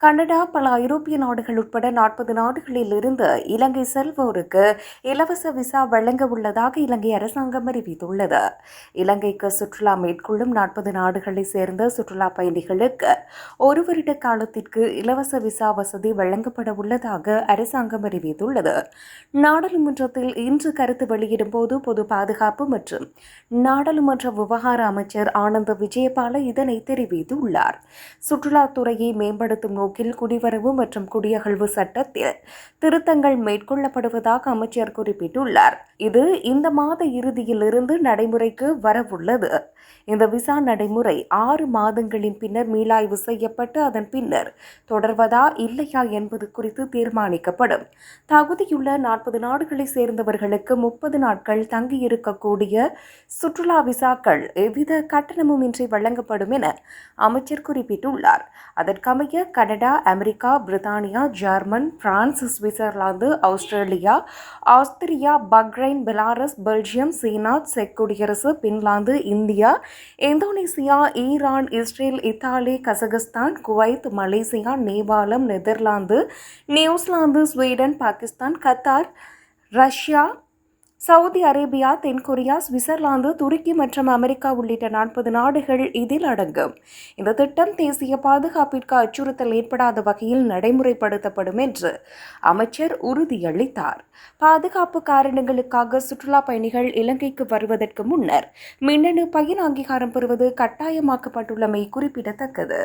Canada பல ஐரோப்பிய நாடுகள் உட்பட 40 நாடுகளில் இருந்து இலங்கை செல்வோருக்கு இலவச விசா வழங்க உள்ளதாக இலங்கை அரசாங்கம் அறிவித்துள்ளது. இலங்கைக்கு சுற்றுலா மேற்கொள்ளும் 40 நாடுகளைச் சேர்ந்த சுற்றுலா பயணிகளுக்கு ஒரு வருட காலத்திற்கு இலவச விசா வசதி வழங்கப்பட உள்ளதாக அரசாங்கம் அறிவித்துள்ளது. நாடாளுமன்றத்தில் இன்று கருத்து வெளியிடும் போது பொது பாதுகாப்பு மற்றும் நாடாளுமன்ற விவகார அமைச்சர் ஆனந்த விஜயபால இதனை தெரிவித்துள்ளார். சுற்றுலாத்துறையை மேம்படுத்தும் நோக்கில் குடிவரவு மற்றும் குடியகழ்வு சட்டத்தில் திருத்தங்கள் மேற்கொள்ளப்படுவதாக அமைச்சர் குறிப்பிட்டுள்ளார். இது இந்த மாத இறுதியிலிருந்து நடைமுறைக்கு வரவுள்ளது. இந்த விசா நடைமுறை 6 மாதங்களின் பின்னர் மீளாய்வு செய்யப்பட்டு அதன் பின்னர் தொடர்வதா இல்லையா என்பது குறித்து தீர்மானிக்கப்படும். தகுதியுள்ள 40 நாடுகளைச் சேர்ந்தவர்களுக்கு 30 நாட்கள் தங்கியிருக்கக்கூடிய சுற்றுலா விசாக்கள் எவ்வித கட்டணமும் இன்றி வழங்கப்படும் என அமைச்சர் குறிப்பிட்டுள்ளார். அதற்கமைய கனடா, அமெரிக்கா, பிரித்தானியா, German, France, Switzerland, Australia, Austria, Bahrain, Belarus, Belgium, China, செக் குடியரசு, Finland, India, Indonesia, Iran, Israel, Italy, Kazakhstan, Kuwait, Malaysia, நேபாளம், Netherlands, New Zealand, Sweden, Pakistan, Qatar, Russia, Saudi Arabia, தென்கொரியா, சுவிட்சர்லாந்து, துருக்கி மற்றும் அமெரிக்கா உள்ளிட்ட 40 நாடுகள் இதில் அடங்கும். இந்த திட்டம் தேசிய பாதுகாப்பிற்கு அச்சுறுத்தல் ஏற்படாத வகையில் நடைமுறைப்படுத்தப்படும் என்று அமைச்சர் உறுதியளித்தார். பாதுகாப்பு காரணங்களுக்காக சுற்றுலா பயணிகள் இலங்கைக்கு வருவதற்கு முன்னர் மின்னணு பயண அங்கீகாரம் பெறுவது கட்டாயமாக்கப்பட்டுள்ளமை குறிப்பிடத்தக்கது.